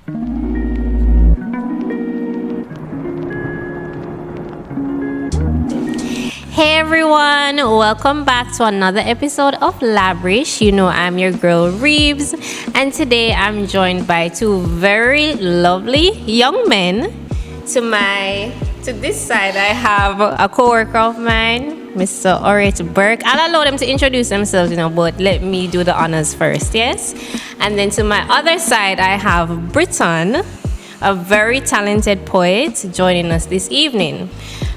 Hey everyone, welcome back to another episode of LABRISH. You know I'm your girl Reebs, and today I'm joined by two very lovely young men. To this side I have a co-worker of mine, Mr. Orette Burke. I'll allow them to introduce themselves, but let me do the honors first, yes? And then to my other side I have Britton, a very talented poet, joining us this evening.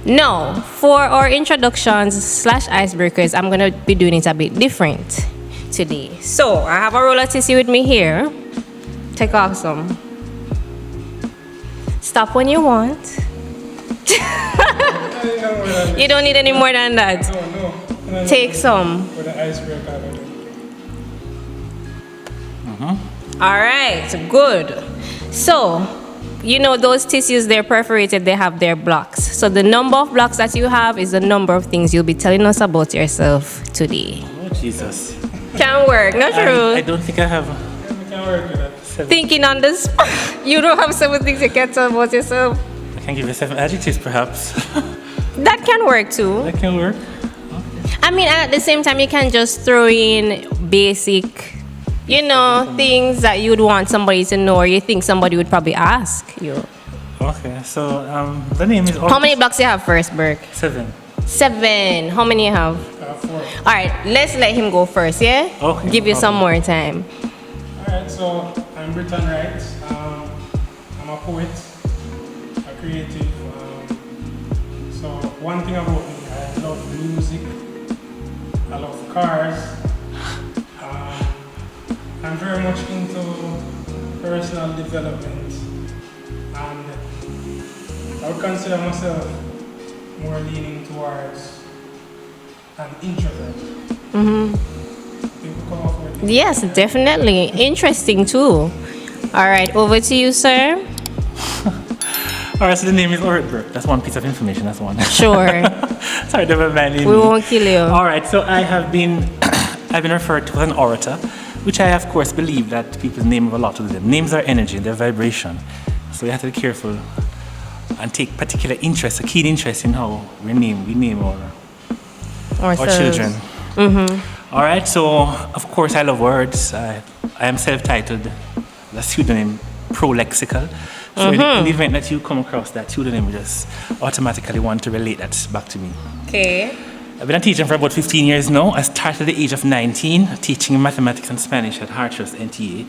Now, for our introductions / icebreakers, I'm going to be doing it a bit different today. So, I have a roll of tissue with me here. Take off some. Stop when you want. You don't need any more than that. No. Take some. For the icebreaker. All right, good. So, those tissues, they're perforated, they have their blocks. So the number of blocks that you have is the number of things you'll be telling us about yourself today. Oh, Jesus. Can work, not true? I don't think I have. Can work with that. 7. Thinking on the spot. You don't have 7 things you can tell about yourself. I can give you 7 adjectives, perhaps. That can work too. That can work. I mean, at the same time, you can just throw in basic, things that you'd want somebody to know, or you think somebody would probably ask you. Okay, so the name is. How many blocks you have first, Burke? 7. 7. How many you have? 4. All right, let's let him go first, yeah? Okay. Give you some more time. Alright, so I'm Britton, Wright. I'm a poet, a creative. So one thing about me, I love music, I love cars. I'm very much into personal development, and I would consider myself more leaning towards an introvert. Think we come up with it? Yes, definitely. Interesting too. All right, over to you, sir. All right, so the name is Orette Burke. That's one piece of information. That's one. Sure. Sorry, never mind. We won't kill you. All right, so I've been referred to as an orator, which I, of course, believe that people's name have a lot to do with them. Names are energy, they're vibration. So you have to be careful and take particular interest, a keen interest in how we name our children. All right, so, of course, I love words. I am self-titled, the pseudonym Prolexical. So in the event that you come across that pseudonym, you just automatically want to relate that back to me. Okay. I've been a teacher for about 15 years now. I started at the age of 19 teaching mathematics and Spanish at Hartrust NTA.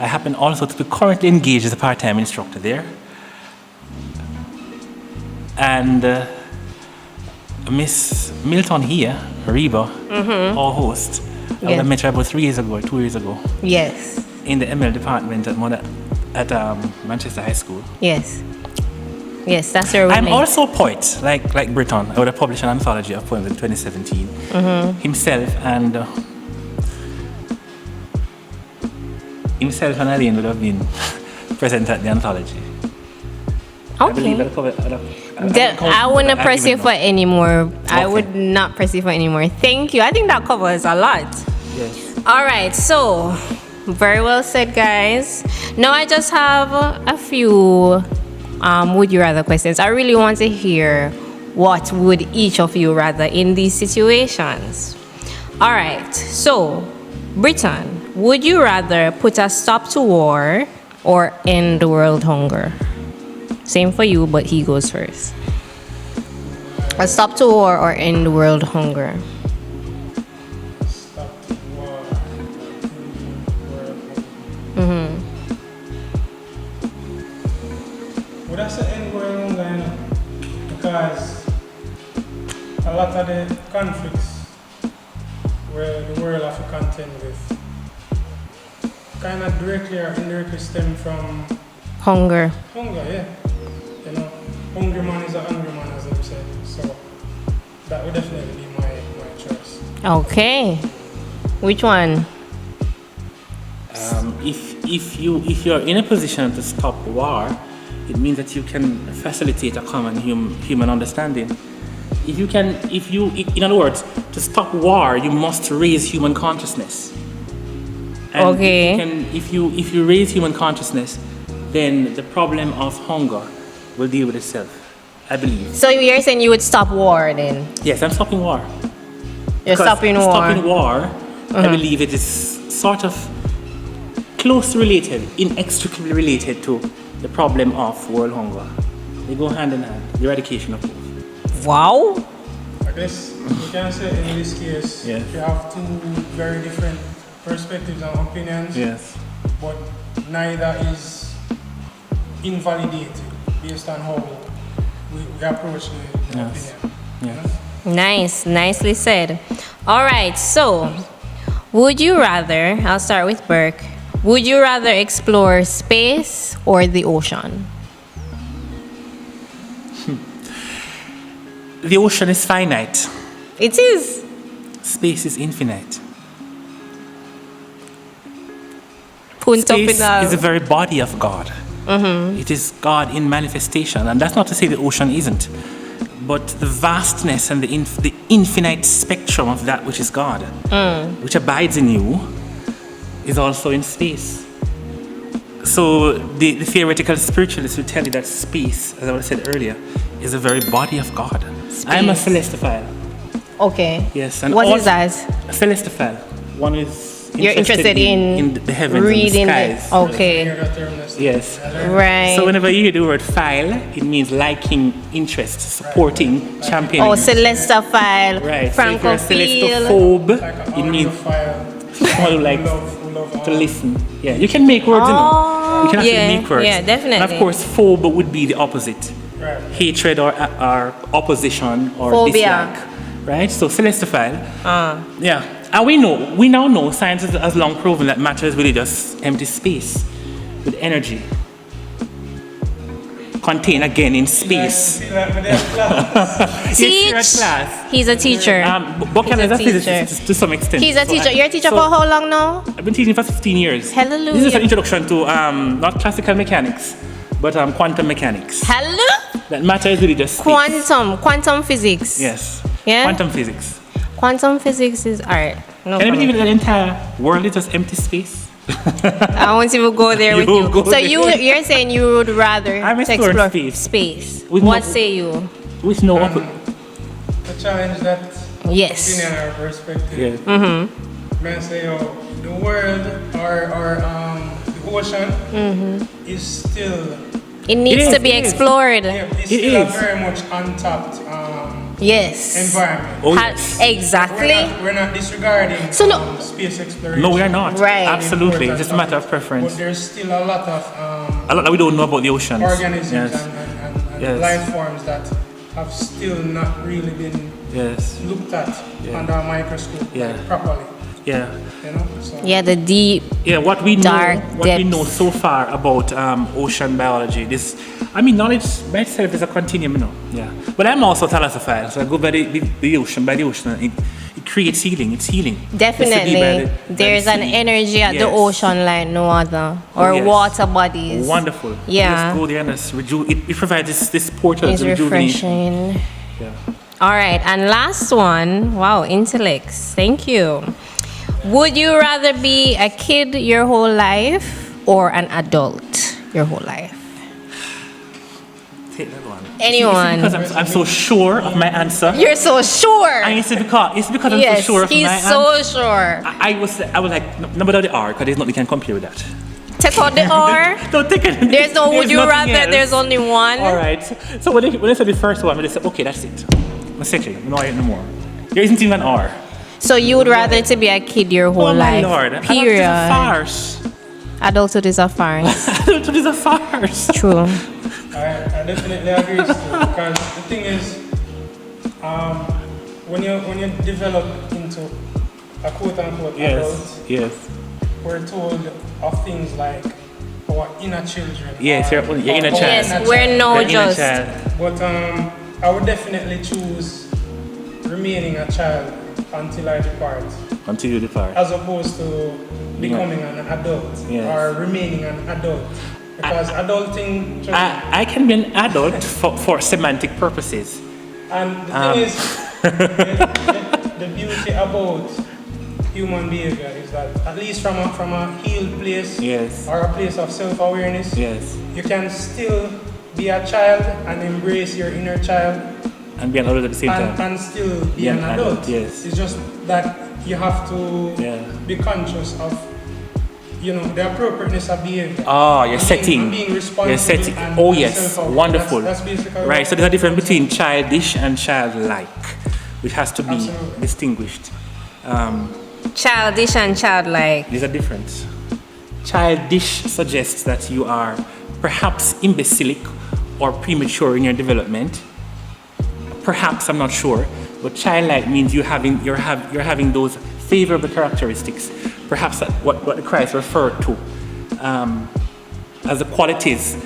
I happen also to be currently engaged as a part-time instructor there. And Miss Milton here, Reeba, our host, I met her about 3 years ago, 2 years ago. Yes. In the ML department at Manchester High School. Yes. Yes, that's your I'm also a poet, like Britton. I would have published an anthology of poems in 2017. Himself and Elaine would have been present at the anthology. Okay. I wouldn't press you for any more. I would not press you for any more. Thank you. I think that covers a lot. Yes. All right, so very well said, guys. Now I just have a few would you rather questions. I really want to hear what would each of you rather in these situations. All right, so Britton, would you rather put a stop to war or end world hunger? Same for you, but he goes first. A stop to war or end world hunger? Stop the war. Would I say end world hunger? Because a lot of the conflicts where the world have to contend with kind of directly or indirectly stem from Hunger. hunger, yeah. Hungry man is a hungry man, as they said. So that would definitely be my choice. Okay. Which one? If you're in a position to stop war, it means that you can facilitate a common human understanding. In other words, to stop war, you must raise human consciousness. And Okay. if you raise human consciousness, then the problem of hunger will deal with itself, I believe. So you're saying you would stop war then? Yes, I'm stopping war. You're Because stopping war. Stopping war, I believe it is sort of closely related, inextricably related to the problem of world hunger. They go hand in hand, the eradication of both. Wow. I guess we can say in this case, Yes. you have two very different perspectives and opinions, Yes. but neither is invalidated based on how we approach the Yes. opinion. Yes. Nice, nicely said. All right, so would you rather, I'll start with Burke, would you rather explore space or the ocean? The ocean is finite. It is. Space is infinite. Punto Space final. is the very body of God. It is God in manifestation, and that's not to say the ocean isn't, but the vastness and the infinite spectrum of that which is God, which abides in you, is also in space. So the theoretical spiritualists will tell you that space, as I said earlier, is the very body of God. I am a celestiphile. Okay. Yes. And What all- is that? A celestiphile. One is You're interested in the heavens reading and the skies. okay. Yes. Right. So whenever you hear the word file, it means liking, interest, supporting, championing. Oh, celestopile, Right. So if you're a francophile. celestophobe, Like it means someone who likes who love to listen. Yeah, you can make words, you know. You can actually yeah, make words. yeah, definitely. And of course, phobe would be the opposite. Right. Hatred or opposition or Phobia. dislike. Right? So celestopile. Yeah. And we now know, science has long proven that matter is really just empty space with energy contained again in space. Yes, you're at Teach. class. He's a teacher. Buchanan is a teacher. physicist to some extent. He's a So teacher. You're a teacher so for how long now? I've been teaching for 15 years. Hallelujah. This is an introduction to not classical mechanics, but quantum mechanics. Hello? That matter is really just space. Quantum physics. Yes. Yeah? Quantum physics. Quantum physics is art. No Can you believe problem. that the entire world is just empty space? I won't even go there with You you. go So there. you're saying you would rather I'm exploring explore space. space. With What no- say you? With no To challenge that Yes. opinion or perspective. Yeah. Man say, the world or the ocean is still It needs is, to be it is. explored. it's It still a is. very much untapped Yes. environment. Oh, Ha- yes. Exactly. We're not disregarding So no- space exploration. No, we are not. Right. Absolutely. It's Importance just a matter of it. preference. But there's still a lot of A lot that we don't know about the oceans. organisms Yes. and Yes. life forms that have still not really been Yes. looked at Yeah. under a microscope Yeah. properly. Yeah. You know? So Yeah, the deep. Yeah, what we Dark know depths. so far about ocean biology, knowledge by itself is a continuum, you know. Yeah. But I'm also a thalassophile, so I go by the ocean, it creates healing, it's healing. Definitely. By the There's an sea. energy at the Yes. ocean like no other. Or yes. water bodies. Wonderful. Yeah. Just go there and just it provides this portal It's to rejuvenation. refreshing. Yeah. All right, and last one. Wow, intellects. Thank you. Would you rather be a kid your whole life or an adult your whole life? Take that one. Anyone. Because I'm so sure of my answer. You're so sure. And it's because I'm Yes, so sure of he's my so answer. sure. I was like, no matter the R, because there's nothing can compare with that. Take out the R. Don't take it. There's no would you nothing rather. else. There's only one. All right. So when I said the first one, I said, okay, that's it. My second, no, no more. There isn't even an R. So you would rather to be a kid your whole Oh my life. lord. Period. It's a farce. Adulthood is a farce. Adulthood is a farce. True. I definitely agree with you because the thing is, when you develop into a quote unquote adult, Yes. we're told of things like our inner children. Yes, or your inner our child. Yes, we're child. no The inner just. child. But I would definitely choose remaining a child until I depart, Until you depart. as opposed to becoming an adult Yes. or remaining an adult. Because adulting, just, I can be an adult for semantic purposes. and the thing is, the beauty about human behavior is that, at least from a healed place Yes. or a place of self-awareness, Yes. you can still be a child and embrace your inner child And be an adult at the same time. and still be Be an adult. yes. It's just that you have to Yeah. be conscious of, the appropriateness of behavior. Ah, you're setting. Being responsible. You're setting. and- Oh and yes, self-aware. wonderful. That's basically Right. So there's a difference between childish and childlike, which has to be Absolutely. distinguished. Childish and childlike. There's a difference. Childish suggests that you are perhaps imbecilic or premature in your development. Perhaps, I'm not sure, but childlike means you're having those favorable characteristics. Perhaps that what Christ referred to as the qualities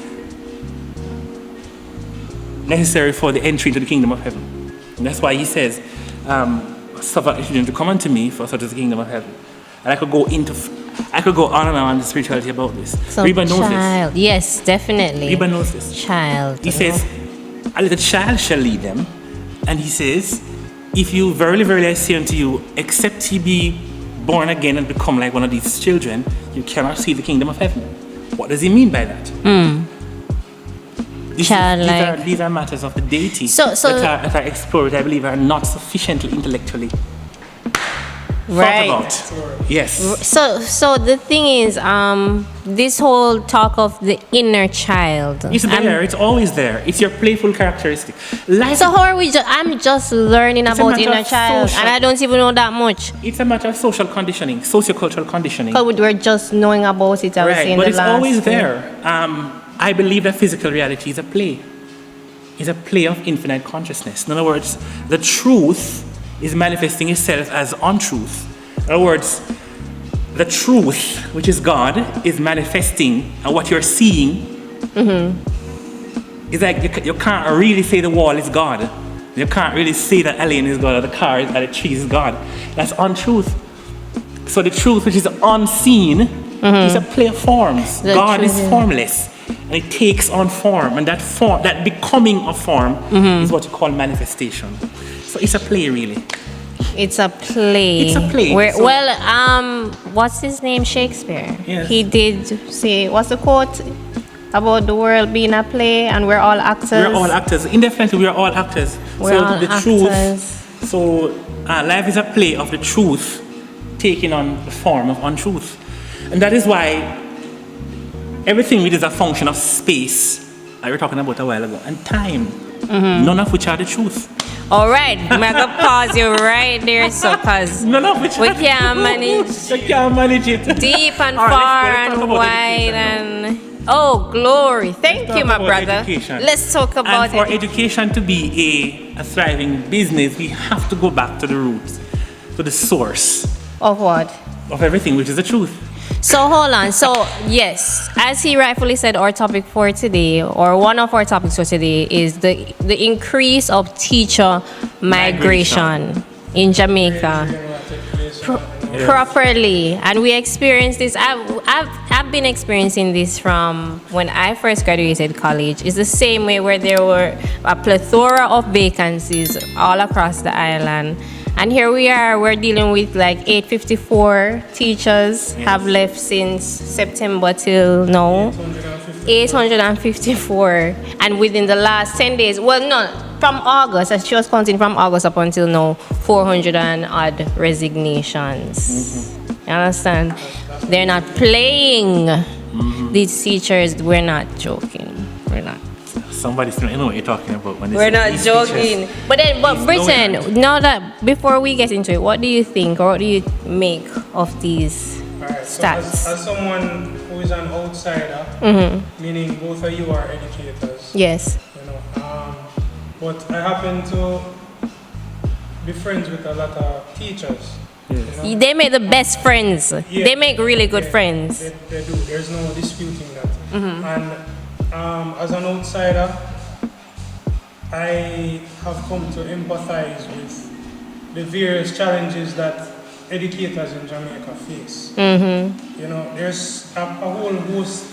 necessary for the entry into the kingdom of heaven. And that's why he says, suffer children to come unto me, for such is the kingdom of heaven. And I could go on and on in spirituality about this. So Reeba knows child. Yes, definitely. this. Reeba knows this. Child. He says, a little child shall lead them. And he says, if you verily, verily I say unto you, except he be born again and become like one of these children, you cannot see the kingdom of heaven. What does he mean by that? Childlike. These are matters of the deity So- that are explored, I believe, are not sufficiently intellectually Right. thought about. Yes. So the thing is, this whole talk of the inner child. It's there. It's always there. It's your playful characteristic. Life, So how are we? I'm just learning It's a about matter inner of child, social- and I don't even know that much. it's a matter of social conditioning, sociocultural conditioning. Because we're just knowing about it. I was Right, saying but the it's last always thing. there. I believe that physical reality is a play. It's a play of infinite consciousness. In other words, the truth is manifesting itself as untruth. In other words, the truth, which is God, is manifesting, and what you're seeing is like you can't really say the wall is God. You can't really say that alien is God, or the car, or the tree is God. That's untruth. So the truth, which is unseen, is a play of forms. The God truth, is yeah. formless, and it takes on form, and that form, that becoming of form, is what you call manifestation. So it's a play, really. It's a play. It's a play, Where, so- what's his name? Shakespeare. Yes. He did say, what's the quote about the world being a play and we're all actors? We're all actors. Indefinitely, we are all actors. We're all the actors. truth. So life is a play of the truth taking on the form of untruth, and that is why everything really is a function of space, like we were talking about a while ago, and time. None of which are the truth. All right, I'm gonna pause you right there, so cause None of which we are can't manage We can't manage it. deep and All right, far let's talk and about wide education and oh glory! Thank Let's you, talk my about brother. education. Let's talk about And for it. education to be a thriving business, we have to go back to the roots, to the source Of what? of everything, which is the truth. So hold on. So yes, as he rightfully said, our topic for today, or one of our topics for today, is the increase of teacher migration in Jamaica properly, and we experienced this. I've been experiencing this from when I first graduated college. It's the same way where there were a plethora of vacancies all across the island. And here we are, we're dealing with like 854 teachers have left since September till now. 854. And within the last 10 days, well, no, from August, as she was counting from August up until now, 400 and odd resignations. You understand? They're not playing. These teachers, we're not joking. We're not. Somebody still know what you're talking about when they We're say not these joking. teachers. But then, Please, Britton, no, now that before we get into it, what do you think or what do you make of these Alright, so stats? as someone who is an outsider, meaning both of you are educators, Yes. but I happen to be friends with a lot of teachers. Yes. You know? They make the best friends. Yeah. They make really good Yeah, friends. They do. There's no disputing that. And as an outsider, I have come to empathize with the various challenges that educators in Jamaica face. You know, there's a whole host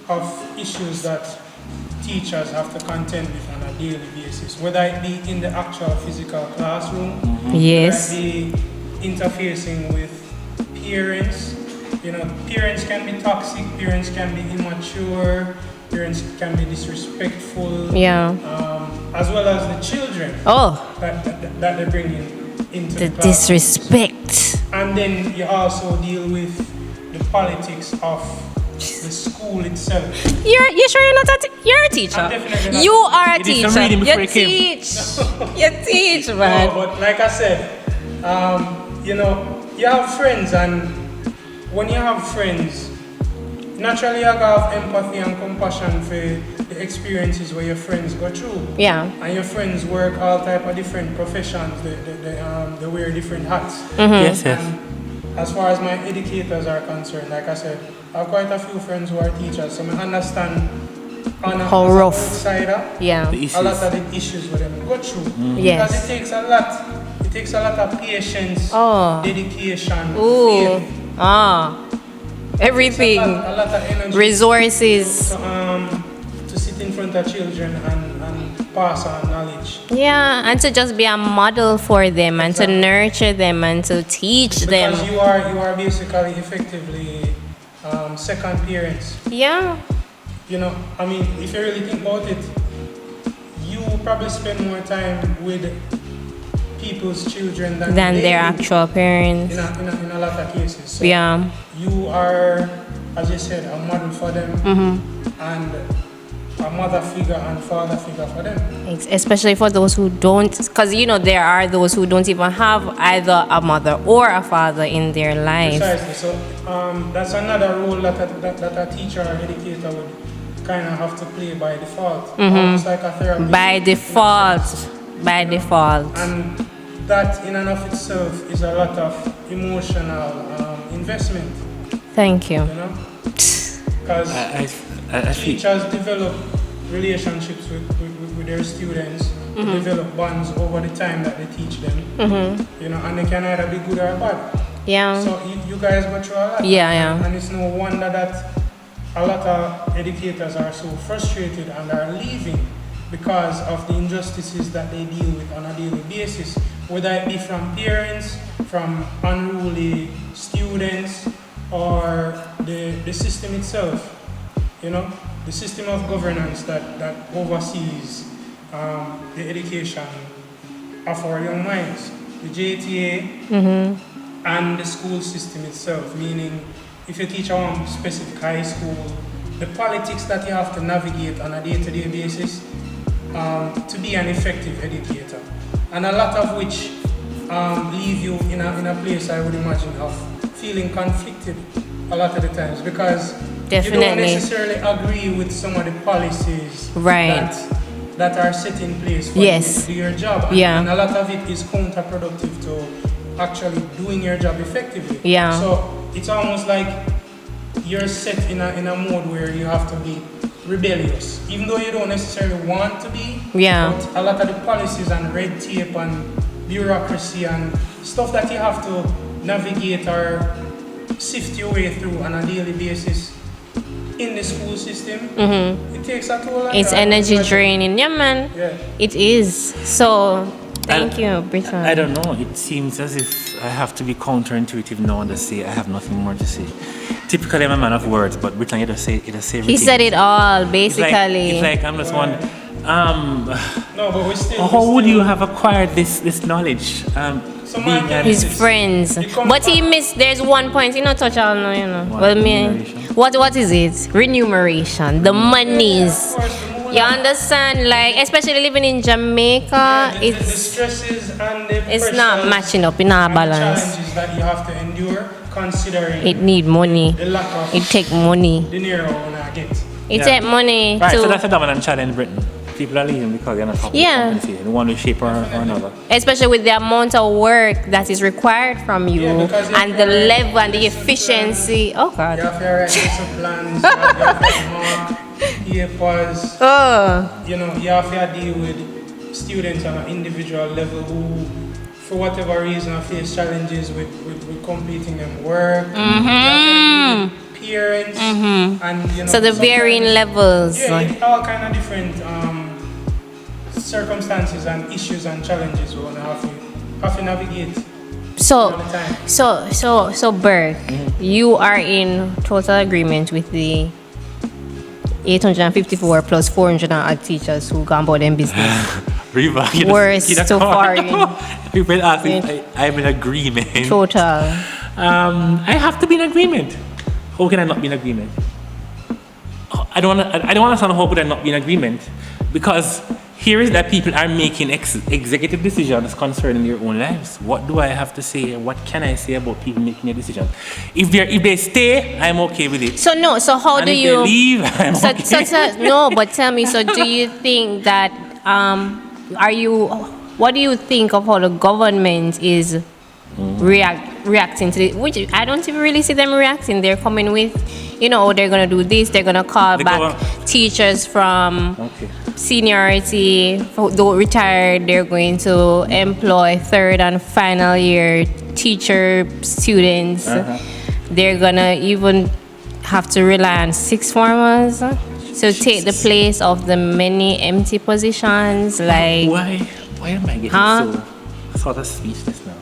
of issues that teachers have to contend with on a daily basis, whether it be in the actual physical classroom, Yes. whether it be interfacing with parents. Parents can be toxic, parents can be immature, parents can be disrespectful. Yeah. As well as the children Oh, that they bring into the class. disrespect. And then you also deal with the politics of the school itself. You sure you're not you're a teacher? I'm definitely not. You are a You did some teacher. reading before You you came. teach. You teach, No, man. but like I said, you have friends, and when you have friends, naturally you have empathy and compassion for the experiences where your friends go through. Yeah. And your friends work all type of different professions. They wear different hats. Yes, yes. And as far as my educators are concerned, like I said, I have quite a few friends who are teachers, so I understand How as an rough. outsider, Yeah. The issues. a lot of the issues with them go through. Yes. Because it takes a lot. It takes a lot of patience, Oh. dedication, Ooh. faith. Everything. A lot of energy Resources. to sit in front of children and pass on knowledge. Yeah, and to just be a model for them and to nurture them and to teach them. Because you are basically effectively second parents. Yeah. If you really think about it, you probably spend more time with people's children than Than they their do actual parents. in a lot of cases. So Yeah. you are, as you said, a model for them and a mother figure and father figure for them. Especially for those who don't, because there are those who don't even have either a mother or a father in their life. Precisely. So that's another role that a teacher or educator would kind of have to play by default, almost like a therapist. By default. By default. And that in and of itself is a lot of emotional investment, Thank you. because I feel teachers develop relationships with their students, they develop bonds over the time that they teach them, and they can either be good or bad. Yeah. So you guys go through a lot. Yeah. And it's no wonder that a lot of educators are so frustrated and are leaving because of the injustices that they deal with on a daily basis, whether it be from parents, from unruly students, or the system itself. The system of governance that oversees the education of our young minds, the JTA and the school system itself, meaning if you teach a specific high school, the politics that you have to navigate on a day-to-day basis to be an effective educator, and a lot of which leave you in a place, I would imagine, of feeling conflicted a lot of the times, because you don't Definitely. necessarily agree with some of the policies Right. that are set in place for Yes. you to do your job. Yeah. And a lot of it is counterproductive to actually doing your job effectively. Yeah. So it's almost like you're set in a mode where you have to be rebellious, even though you don't necessarily want to be. Yeah. But a lot of the policies and red tape and bureaucracy and stuff that you have to navigate or sift your way through on a daily basis in the school system, it takes a toll on It's you. energy draining. Yeah, man. Yeah. It is. So, thank you, Britton. I don't know. It seems as if I have to be counterintuitive now and just say I have nothing more to say. Typically, I'm a man of words, but Britton, you just say everything. He said it all, basically. It's like I'm just one. No, but we still. How we would still- you have acquired this knowledge? Someone can- His friends. You come But he back- missed, there's one point, touch on, What, Well, remuneration? what is it? Remuneration. The monies. Of course, the moolah. You understand? Like, especially living in Jamaica, The it's stresses and the it's not pressures matching up in our and the balance. challenges that you have to endure, considering It need money. the lack of It take money. dinero when I get. It Yeah. take money Right, so to, that's a dominant challenge in Britain. People are leaving because they're not happy Yeah. with compensated in one way, shape, or another. especially with the amount of work that is required from you Yeah, because you and the have to write level and the lesson efficiency. Oh You God. have to write lesson plans, you have to mark papers. Oh. You have to deal with students on an individual level who, for whatever reason, face challenges with completing them work. You have to deal with parents and So the varying sometimes- levels. Yeah, all kind of different circumstances and issues and challenges we want to have to navigate. So, all the time. so Burke, you are in total agreement with the 854 plus 400 odd teachers who gone about them business. Reeba, Worst so far. People ask if I'm in agreement. Total. I have to be in agreement. How can I not be in agreement? I don't understand how could I not be in agreement, because here is that people are making executive decisions concerning their own lives. What do I have to say? What can I say about people making a decision? If they stay, I'm okay with it. So no. So how And do if you they leave? I'm okay. no? But tell me. So do you think that what do you think of how the government is reacting to it? Which I don't even really see them reacting. They're coming with, they're gonna do this. They're gonna call back teachers from seniority, though retired. They're going to employ third and final year teacher students. They're gonna even have to rely on sixth formers to take the place of the many empty positions. Like, why am I getting so sort of speechless now?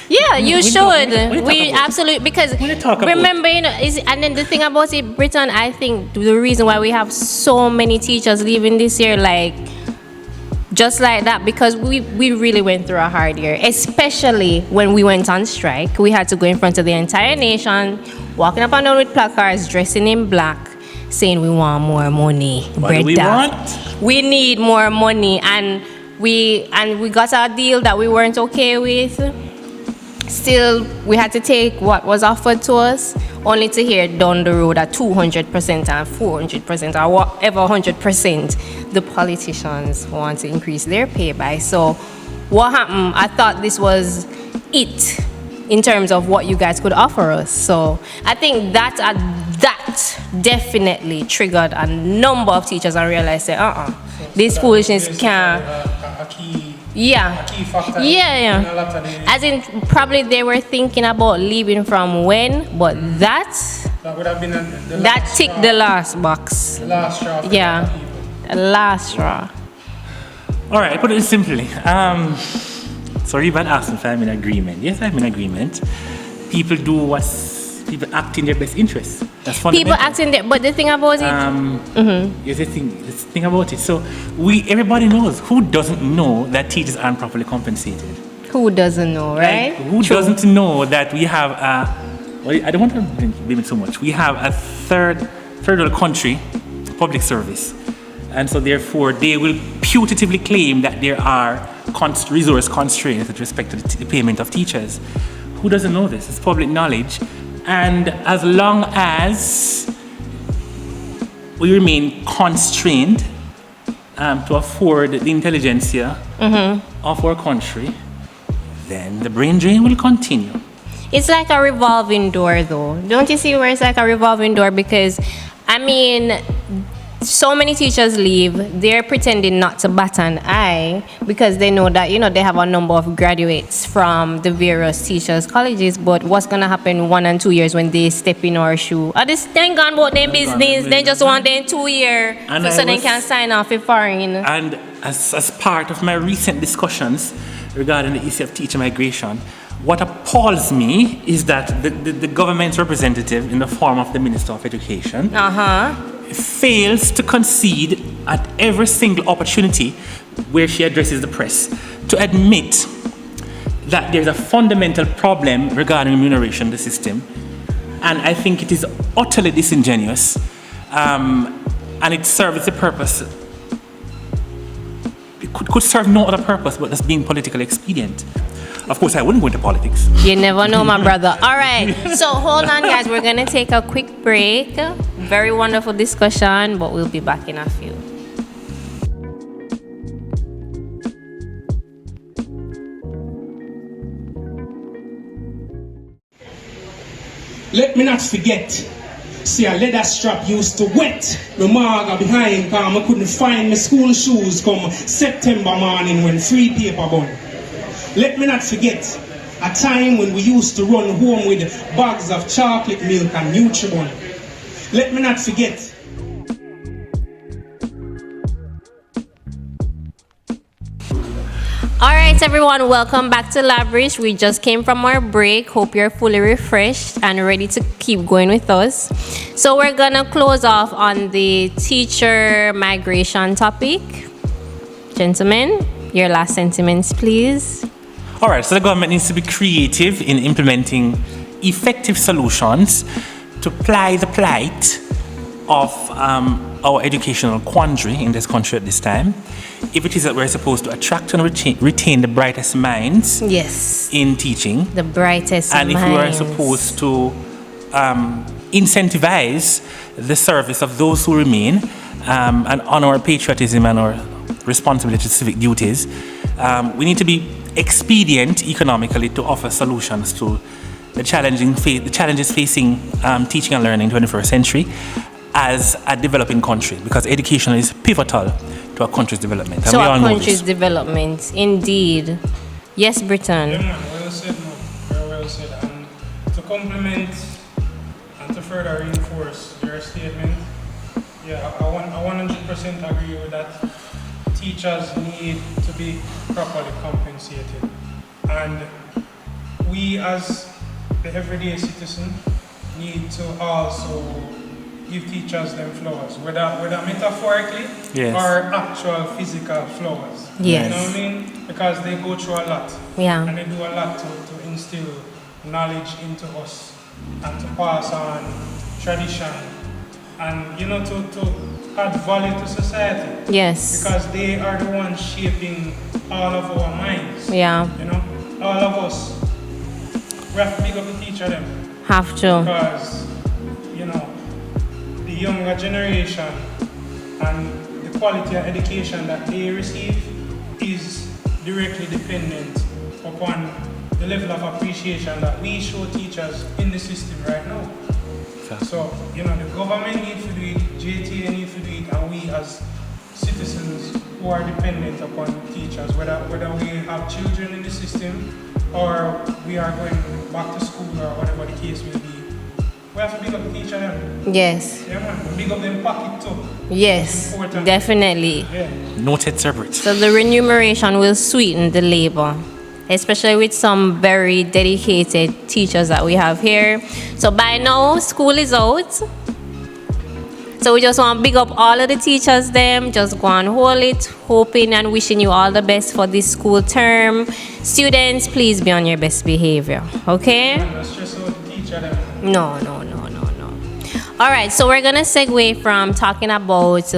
Yeah, you should. We Absolutely, because remember, and then the thing about it, Britton, I think the reason why we have so many teachers leaving this year, like, just like that, because we really went through a hard year, especially when we went on strike. We had to go in front of the entire nation, walking up and down with placards, dressing in black, saying we want more money. What do we want? We need more money, and we got a deal that we weren't okay with. Still, we had to take what was offered to us, only to hear down the road at 200% and 400% or whatever 100% the politicians want to increase their pay by. So what happened? I thought this was it in terms of what you guys could offer us. So I think that definitely triggered a number of teachers and realized that this foolishness can't. A key factor. Yeah. In a lot of the, As in, probably they were thinking about leaving from when, but that would have been that ticked the last box. The last straw. For Yeah, a lot of people. the last straw. All right, put it simply. So Reeba asked if I'm in agreement. Yes, I'm in agreement. People people act in their best interest. That's fundamental. People acting there, but the thing about it, Here's the thing about it. So everybody knows. Who doesn't know that teachers aren't properly compensated? who doesn't know, right? Like, who doesn't know that we have I don't want to blame it so much. We have a third world country public service, and so therefore they will putatively claim that there are resource constraints with respect to the payment of teachers. Who doesn't know this? It's public knowledge. And as long as we remain constrained to afford the intelligentsia of our country, then the brain drain will continue. It's like a revolving door, though. Don't you see where it's like a revolving door? Because, I mean, so many teachers leave. They're pretending not to bat an eye because they know that, they have a number of graduates from the various teachers' colleges. But what's going to happen 1 and 2 years when they step in our shoe? This thing gone about their business. They just want them 2 years so they can sign off if foreign. And as part of my recent discussions regarding the issue of teacher migration, what appalls me is that the government's representative in the form of the Minister of Education fails to concede at every single opportunity where she addresses the press to admit that there's a fundamental problem regarding remuneration in the system. And I think it is utterly disingenuous, and it serves the purpose. It could serve no other purpose but just being politically expedient. Of course, I wouldn't go into politics. You never know, my brother. All right. So hold on, guys. We're going to take a quick break. Very wonderful discussion, but we'll be back in a few. Let me not forget. See, a leather strap used to wet my maga behind because I couldn't find my school shoes come September morning when free paper bun. Let me not forget a time when we used to run home with bags of chocolate milk and Nutribun. Let me not forget. All right, everyone, welcome back to LABRISH. We just came from our break. Hope you're fully refreshed and ready to keep going with us. So we're gonna close off on the teacher migration topic. Gentlemen, your last sentiments, please. All right, so the government needs to be creative in implementing effective solutions to ply the plight of our educational quandary in this country at this time. If it is that we're supposed to attract and retain the brightest minds Yes, in teaching, the brightest and if we are minds. supposed to incentivize the service of those who remain and honor our patriotism and our responsibility to civic duties, we need to be expedient economically to offer solutions to the challenges facing teaching and learning in the 21st century as a developing country, because education is pivotal to our country's development. And So we all our know country's this. development, indeed. Yes, Britton. Yeah, man, well said, man. Very well said. And to complement and to further reinforce your statement, yeah, I 100% agree with that. Teachers need to be properly compensated. And we as the everyday citizen need to also give teachers them flowers, whether metaphorically Yes. or actual physical flowers. Yes. You know what I mean? Because they go through a lot. Yeah. And they do a lot to instill knowledge into us and to pass on tradition and, you know, to add value to society. Yes. Because they are the ones shaping all of our minds. Yeah. You know, all of us. We have to pick up the teacher them. Have to. Because, you know, the younger generation and the quality of education that they receive is directly dependent upon the level of appreciation that we show teachers in the system right now. So, you know, the government needs to do it, JTA needs to do it, and we as citizens who are dependent upon teachers, whether we have children in the system or we are going back to school or whatever the case may be, we have to big up the teacher them. Yes. Yeah, man. Big up them pocket too. Yes. Important. Definitely. Yeah. Noted separate. So the remuneration will sweeten the labor, especially with some very dedicated teachers that we have here. So by now, school is out. So we just want to big up all of the teachers them. Just go and hold it, hoping and wishing you all the best for this school term. Students, please be on your best behavior, okay? Let's stress out the teacher them. No. All right, so we're gonna segue from talking about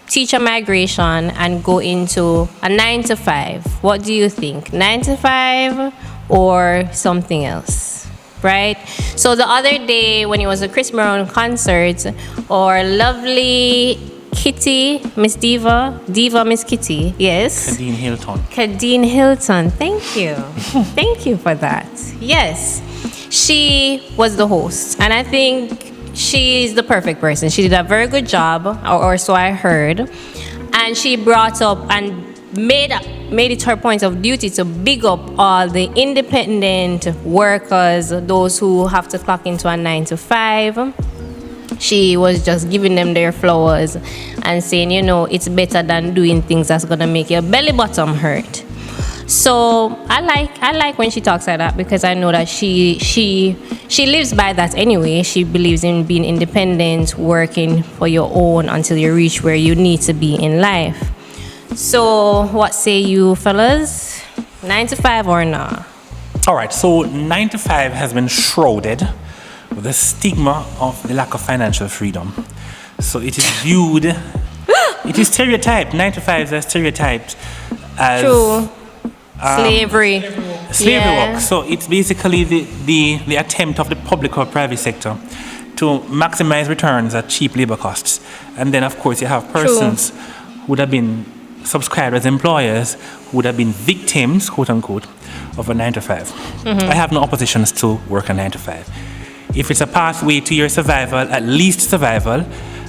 teacher migration and go into a 9 to 5. What do you think? 9 to 5 or something else? Right? So the other day when it was a Chris Brown concert, our lovely Kitty, Miss Diva, Miss Kitty, yes. Kadeen Hilton, thank you. Thank you for that. Yes, she was the host, and I think she's the perfect person. She did a very good job, or so I heard, and she brought up and made it her point of duty to big up all the independent workers, those who have to clock into a 9 to 5. She was just giving them their flowers and saying, you know, it's better than doing things that's gonna make your belly bottom hurt. So I like when she talks like that, because I know that she lives by that anyway. She believes in being independent, working for your own until you reach where you need to be in life. So what say you fellas? 9 to 5 or not? All right, so 9 to 5 has been shrouded with the stigma of the lack of financial freedom. So it is viewed, it is stereotyped. 9 to 5s are stereotyped as True. Slavery. Yeah. work. So it's basically the attempt of the public or private sector to maximize returns at cheap labor costs. And then, of course, you have persons who would have been subscribed as employers, who would have been victims, quote unquote, of a 9 to 5. I have no oppositions to work a 9 to 5. If it's a pathway to your survival, at least survival,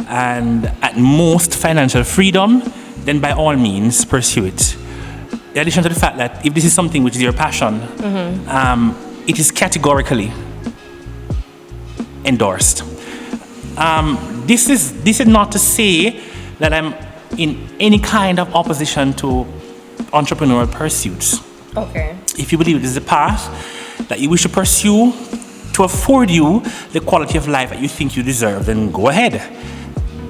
and at most financial freedom, then by all means pursue it. In addition to the fact that if this is something which is your passion, it is categorically endorsed. This is not to say that I'm in any kind of opposition to entrepreneurial pursuits. Okay. If you believe this is a path that you wish to pursue to afford you the quality of life that you think you deserve, then go ahead.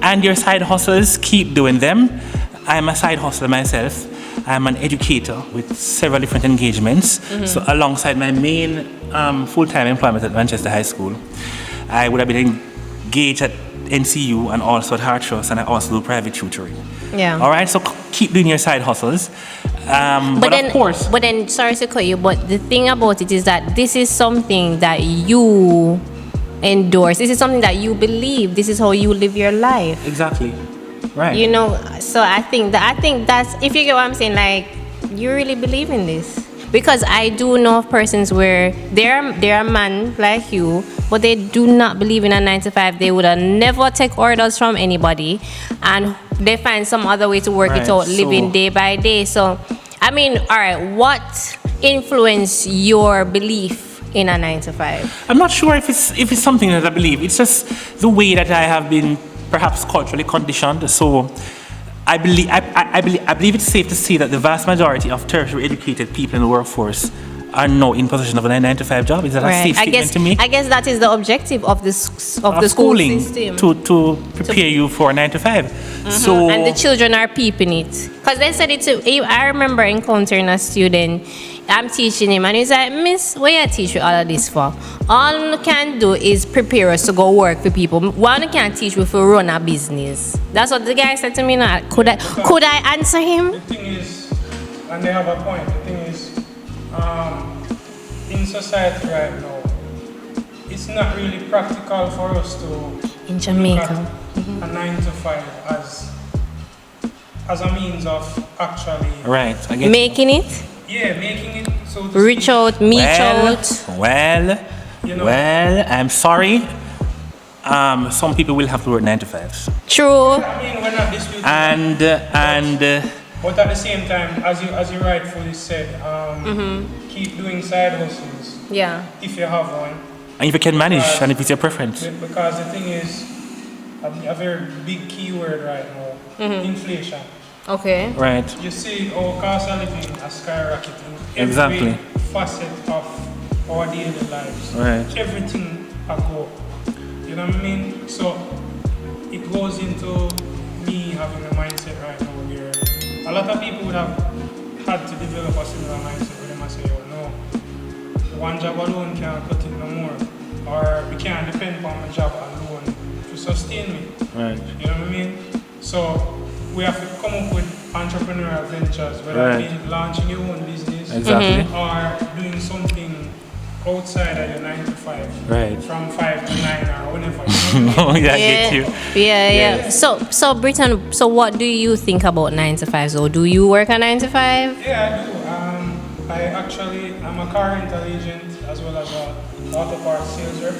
And your side hustles, keep doing them. I'm a side hustler myself. I'm an educator with several different engagements. So alongside my main full-time employment at Manchester High School, I would have been engaged at NCU and also at TRAQHOUSE, and I also do private tutoring. Yeah. All right, so keep doing your side hustles. But then, of course, but then, sorry to cut you, but the thing about it is that this is something that you endorse. This is something that you believe. This is how you live your life. exactly, right. You know, so I think that's, if you get what I'm saying, like, you really believe in this. Because I do know of persons where they're a man like you, but they do not believe in a 9-to-5. They would have never take orders from anybody, and they find some other way to work it Right, out, living so- day by day. So, I mean, all right, what influenced your belief in a 9-to-5? I'm not sure if it's something that I believe. It's just the way that I have been perhaps culturally conditioned. So I believe it's safe to say that the vast majority of tertiary educated people in the workforce are now in possession of a 9-to-5 job. Is that a safe statement to me? I guess that is the objective of the school schooling system. to prepare you for a 9-to-5. So And the children are peeping it. Because they said it too. I remember encountering a student, I'm teaching him, and he's like, Miss, what you teach you all of this for? All you can do is prepare us to go work for people. One can't teach you to run a business. That's what the guy said to me now. Could I answer him? The thing is, and they have a point, the thing is, in society right now, it's not really practical for us to In look Jamaica. at a 9-to-5 as a means of actually right, I get Making it, making it so to reach speak. out, meet out. You know- Well, I'm sorry. Some people will have to work 9-to-5s. True. I mean, we're not disputing. And But at the same time, as you rightfully said, keep doing side hustles Yeah. if you have one. if you can manage, and if it's your preference. Because the thing is, a very big keyword right now, inflation. Okay. Right. You see our cost of living are skyrocketing. Exactly. Every facet of our daily lives. Right. Everything a go. You know what I mean? So it goes into me having a mindset right now where a lot of people would have had to develop a similar mindset where they must say, oh no, one job alone can't cut it no more. Or we can't depend on my job alone to sustain me. Right. You know what I mean? So we have to come up with entrepreneurial ventures, whether Right. it be launching your own business Exactly. or doing something outside of your 9-to-5. Right. From 5 to 9 or whenever. You know what I mean? Oh, yeah, I get you. Yeah. So Britton, so what do you think about 9-to-5? So do you work a 9-to-5? Yeah, I do. I'm a car rental agent as well as a auto parts sales rep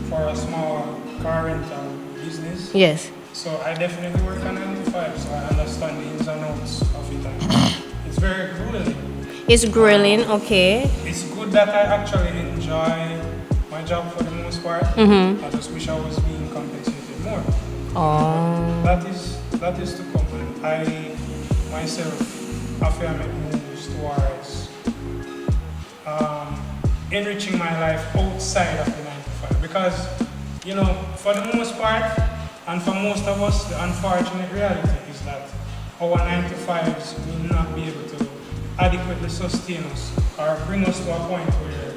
for a small car rental business. Yes. So I definitely work on 9-to-5, so I understand the ins and outs of it. And it's very grueling. It's grilling, okay. It's good that I actually enjoy my job for the most part. I just wish I was being compensated more. Oh. That is to come. And I myself have to make moves towards enriching my life outside of the 9-to-5. Because, you know, for the most part, and for most of us, the unfortunate reality is that our 9-to-5s will not be able to adequately sustain us or bring us to a point where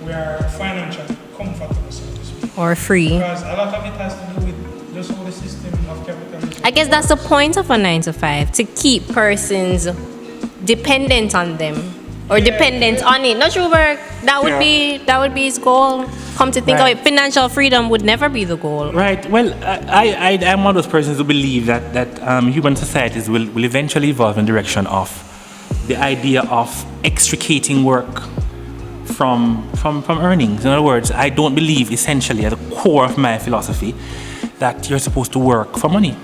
we are financially comfortable, so to speak. Or free. Because a lot of it has to do with just how the system of capitalism. I guess that's the point of a 9-to-5, to keep persons dependent on them or dependent on it. Not true, Burke. That would be his goal. Come to think of it, financial freedom would never be the goal. Right. Well, I am one of those persons who believe that human societies will eventually evolve in the direction of the idea of extricating work from earnings. In other words, I don't believe essentially at the core of my philosophy that you're supposed to work for money.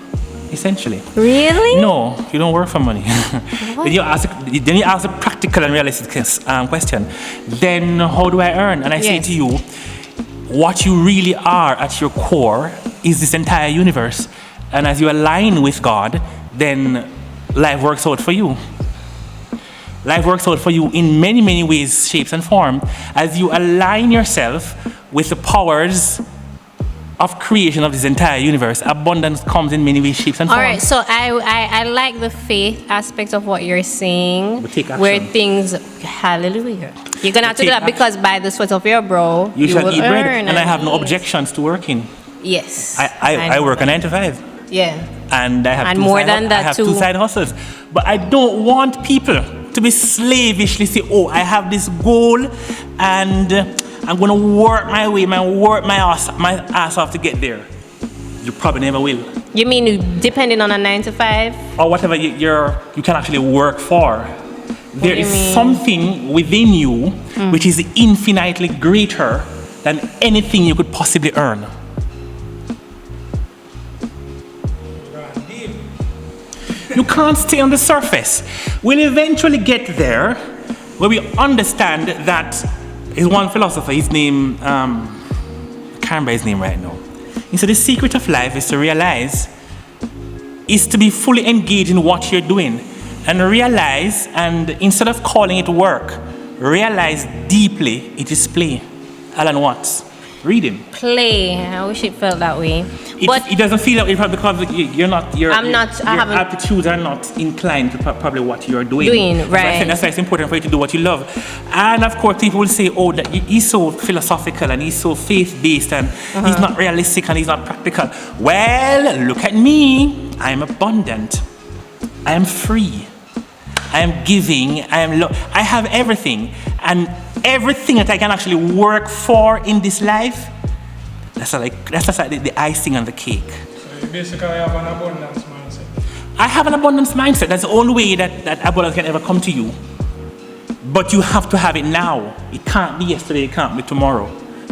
Essentially. Really? No, you don't work for money. then you ask a practical and realistic question. Then how do I earn? And I say to you, what you really are at your core is this entire universe. And as you align with God, then life works out for you. Life works out for you in many, many ways, shapes, and forms as you align yourself with the powers of creation of this entire universe. Abundance comes in many ways, shapes, and forms. All right, so I like the faith aspect of what you're saying, But take action. where things, hallelujah. You're going to have to do that Take because by the sweat of your brow, You shall will eat bread, earn and I have no eat. objections to working. Yes. I know work a that. 9 to 5. Yeah. And I have And two more side than that I have too. 2 side hustles. But I don't want people to be slavishly say, oh, I have this goal and I'm going to work my way, work my ass off to get there. You probably never will. You mean depending on a 9 to 5? Or whatever you can actually work for. There do you is mean? something within you which is infinitely greater than anything you could possibly earn. You can't stay on the surface. We'll eventually get there where we understand that is one philosopher, his name, I can't remember his name right now. He said the secret of life is to be fully engaged in what you're doing and realize, and instead of calling it work, realize deeply it is play. Alan Watts. Read him. Play. I wish it felt that way. It doesn't feel that way because your aptitudes are not inclined to probably what you're doing. Right. That's why it's important for you to do what you love. And of course, people will say, oh, that he's so philosophical and he's so faith-based and he's not realistic and he's not practical. Well, look at me. I am abundant. I am free. I am giving. I have everything. And everything that I can actually work for in this life, that's like the icing on the cake. So you basically have an abundance mindset. I have an abundance mindset. That's the only way that abundance can ever come to you. But you have to have it now. It can't be yesterday, it can't be tomorrow.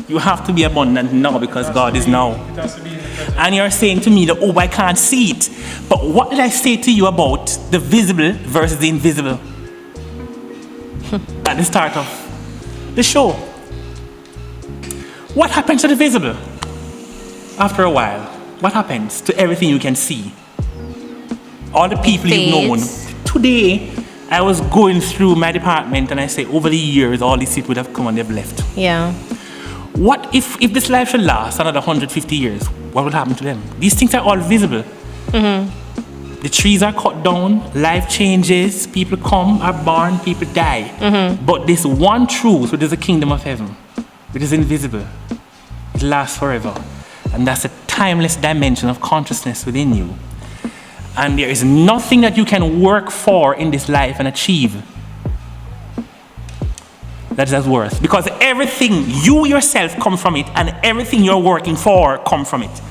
You have to be abundant now because God is now. It has to be in the present. And you're saying to me that, oh, I can't see it. But what did I say to you about the visible versus the invisible? At the start of the show. What happens to the visible? After a while, what happens to everything you can see? All the people you've known. Today, I was going through my department and I say, over the years, all these people would have come and they've left. Yeah. What if this life should last another 150 years? What will happen to them? These things are all visible. The trees are cut down, life changes, people come, are born, people die. But this one truth, which is the kingdom of heaven, which is invisible, it lasts forever. And that's a timeless dimension of consciousness within you. And there is nothing that you can work for in this life and achieve that is worth. Because everything you yourself come from it, and everything you're working for come from it.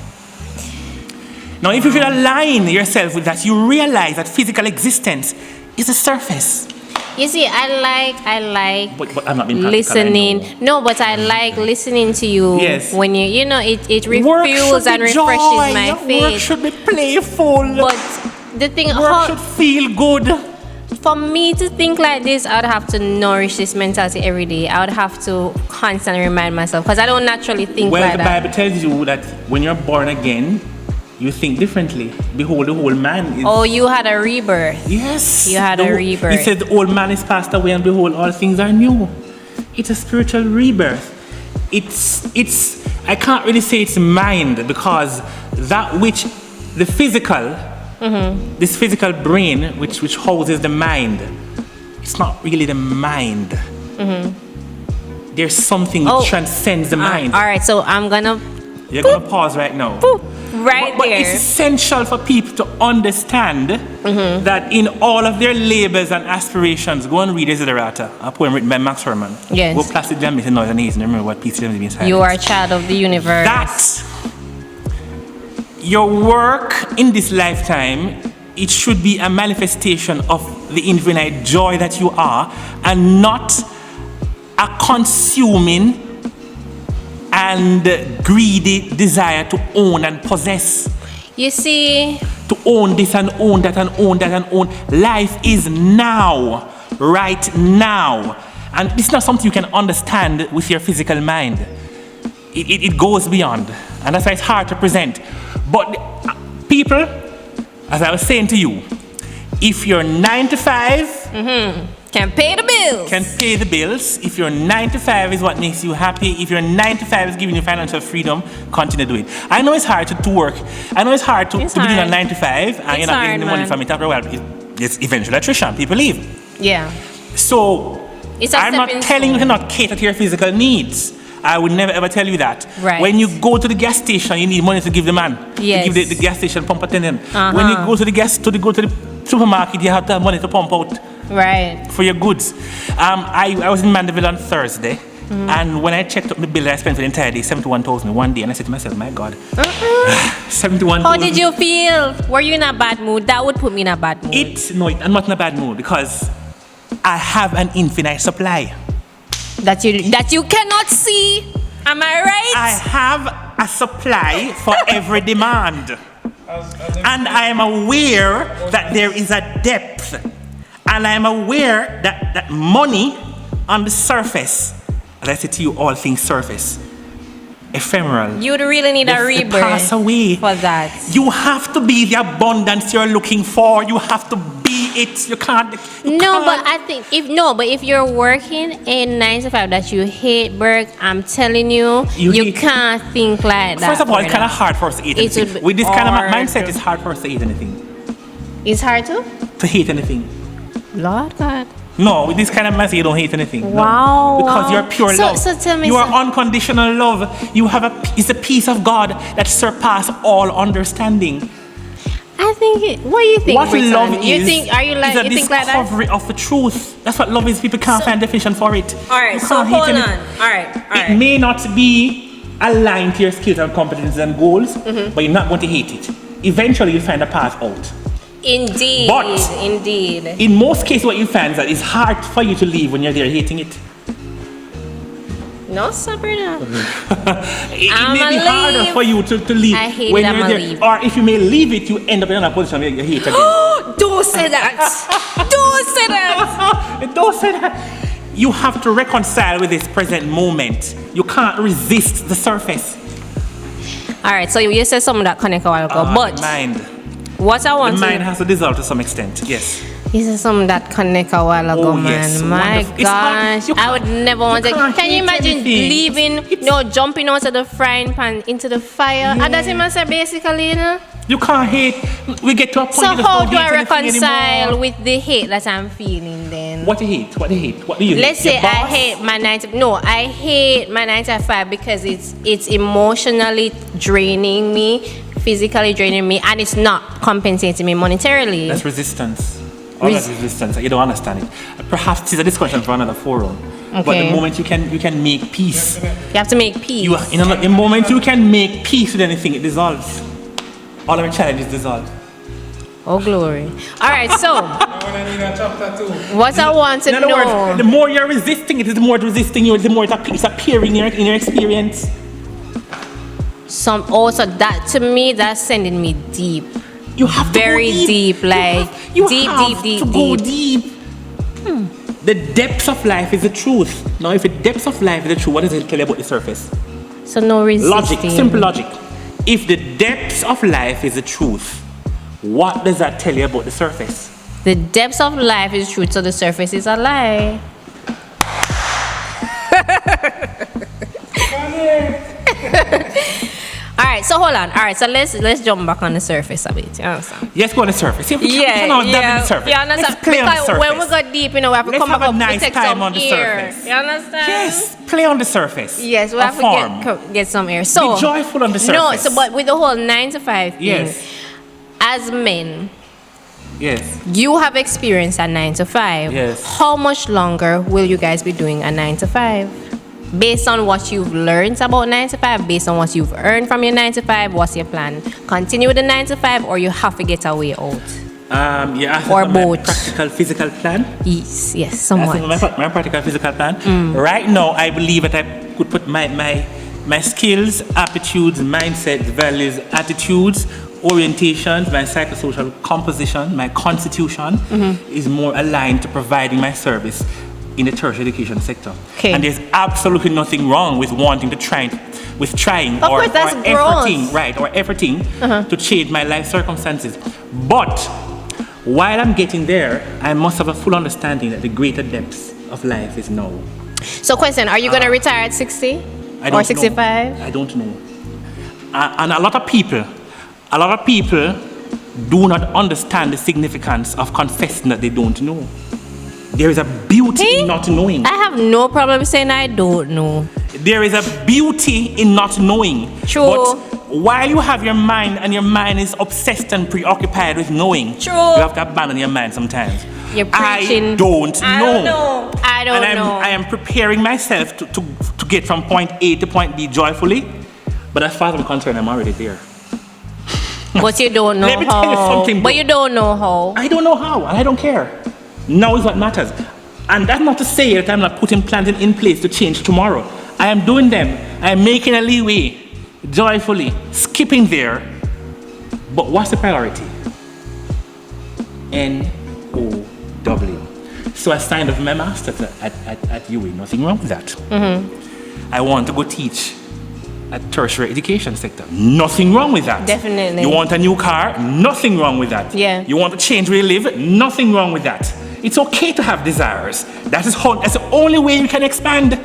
Now, if you should align yourself with that, you realize that physical existence is a surface. You see, I like But I'm not being practical, listening. I know. No, but I like listening to you. Yes. When it Work refuels should and be refreshes joy. my Work faith. should be playful. But the thing, Work should feel good. for me to think like this, I would have to nourish this mentality every day. I would have to constantly remind myself because I don't naturally think Well, like the that. Bible tells you that when you're born again, you think differently. Behold, the whole man is... Oh, you had a rebirth. Yes. You had a rebirth. He said the old man is passed away and behold, all things are new. It's a spiritual rebirth. It's I can't really say it's mind because that which the physical, this physical brain which houses the mind, it's not really the mind. There's something which transcends the mind. All right, so I'm gonna. You're going to pause right now. Right But there. it's essential for people to understand that in all of their labors and aspirations, go and read Desiderata, a poem written by Max Herman. Yes. Go plastic jam is in noise and ease, and remember what piece of means. You are a child of the universe. That your work in this lifetime, it should be a manifestation of the infinite joy that you are, and not a consuming and greedy desire to own and possess. You see, To own this and own that and own that and own. Life is now, right now. And it's not something you can understand with your physical mind. It goes beyond. And that's why it's hard to present. But people, as I was saying to you, if you're 9 to 5, Can pay the bills. Can pay the bills. If your 9 to 5 is what makes you happy, if your 9 to 5 is giving you financial freedom, continue to do it. I know it's hard to work. I know it's hard to be doing a 9 to 5 and you're not getting the money from it after a while. It's eventually attrition. People leave. Yeah. So I'm not telling you to not cater to your physical needs. I would never ever tell you that. Right. When you go to the gas station, you need money to give the man. Yes. To give the gas station pump attendant. When you go to the supermarket, you have to have money to pump out. Right. For your goods. I was in Mandeville on Thursday, and when I checked up the bill that I spent for the entire day, 71,000 one day, and I said to myself, my God, 71,000. How did you feel? Were you in a bad mood? That would put me in a bad mood. I'm not in a bad mood because I have an infinite supply. That you cannot see. Am I right? I have a supply for every demand. And I am aware that there is a depth. And I am aware that money on the surface, as I say to you, all things surface, ephemeral. You'd really need a rebirth pass away for that. You have to be the abundance you're looking for. You have to be it. You can't. But I think if you're working a 9 to 5 that you hate, Burke, I'm telling you, you can't think like that. First of all, it's kind of hard for us to hate anything. With this kind of mindset, it's hard for us to hate anything. It's hard to hate anything. Lord God. No, with this kind of mindset, you don't hate anything. Wow. No. Because you're pure love. So tell me, you are unconditional love. You have it's a peace of God that surpasses all understanding. I think. What do you think? What Britton? love you is? Think? Are you like? Is a you think like that? discovery of the truth. That's what love is. People can't find definition for it. All right. So hold on. All right. It may not be aligned to your skills and competencies and goals, but you're not going to hate it. Eventually, you'll find a path out. Indeed. But in most cases, what you find is that it's hard for you to leave when you're there hating it. No, Sabrina. It may be harder for you to leave when you're there. Leave. Or if you may leave it, you end up in another position where you hate again. Don't say that. Don't say that. Don't say that. You have to reconcile with this present moment. You can't resist the surface. All right, so you said something that connect a while ago, but the mind. What I want the mind has to dissolve to some extent. Yes. You said something that connect a while ago, man. Yes. My gosh, I would never want to. Can you imagine leaving? Jumping out of the frying pan into the fire. And that's what I said, basically, you know. You can't hate. We get to a point. So how do I reconcile with the hate that I'm feeling then? What do you hate? What do you hate? What do you hate? Let's say I hate my 9 to 5. No, I hate my 9 to 5 because it's emotionally draining me, physically draining me, and it's not compensating me monetarily. That's resistance. All that resistance. You don't understand it. Perhaps it's a discussion for another forum. Okay. But the moment you can make peace. You have to make peace. The moment you can make peace with anything, it dissolves. All our challenges dissolve. Oh, glory. All right, so what I want to know. In other words, the more you're resisting it, the more it's resisting you, the more it's appearing in your experience. So that, to me, that's sending me deep. You have to very go deep, like you deep. Go deep. The depths of life is the truth. Now, if the depths of life is the truth, what does it tell you about the surface? So no resisting. Logic, simple logic. If the depths of life is the truth, what does that tell you about the surface? The depths of life is truth, so the surface is a lie. All right, so hold on. All right, so let's jump back on the surface a bit. You understand? Yes, go on the surface. Yeah. The surface. You understand? Let's play on the surface. When we go deep, we have to come back up a nice take time some on the air. surface. You understand? Yes, play on the surface. Yes, we have to get some air. So be joyful on the surface. No, but with the whole 9 to 5 thing, yes. As men, yes, you have experienced a 9 to 5. Yes. How much longer will you guys be doing a 9 to 5? Based on what you've learned about 9 to 5, based on what you've earned from your 9 to 5, what's your plan? Continue with the 9 to 5, or you have to get a way out? Or both. My practical physical plan? Yes, somewhat. My practical physical plan. Right now, I believe that I could put my skills, aptitudes, mindsets, values, attitudes, orientations, my psychosocial composition, my constitution is more aligned to providing my service in the tertiary education sector. Okay. And there's absolutely nothing wrong with wanting to trying or efforting to change my life circumstances. But while I'm getting there, I must have a full understanding that the greater depths of life is now. So question, are you going to retire at 60 I don't or 65? know. I don't know. And a lot of people do not understand the significance of confessing that they don't know. There is a beauty in not knowing. I have no problem saying I don't know. There is a beauty in not knowing. True. But while you have your mind and your mind is obsessed and preoccupied with knowing, True. you have to abandon your mind sometimes. You're preaching. I don't know. I don't know. I am preparing myself to get from point A to point B joyfully. But as far as I'm concerned, I'm already there. But you don't know Let me how. tell you something, bro. But you don't know how. I don't know how, and I don't care. Now is what matters. And that's not to say that I'm not putting plans in place to change tomorrow. I am doing them. I am making a leeway, joyfully, skipping there. But what's the priority? N-O-W. So I signed up for my master's at UWI. Nothing wrong with that. Mm-hmm. I want to go teach at tertiary education sector. Nothing wrong with that. Definitely. You want a new car? Nothing wrong with that. Yeah. You want to change where you live? Nothing wrong with that. It's okay to have desires. That's the only way you can expand.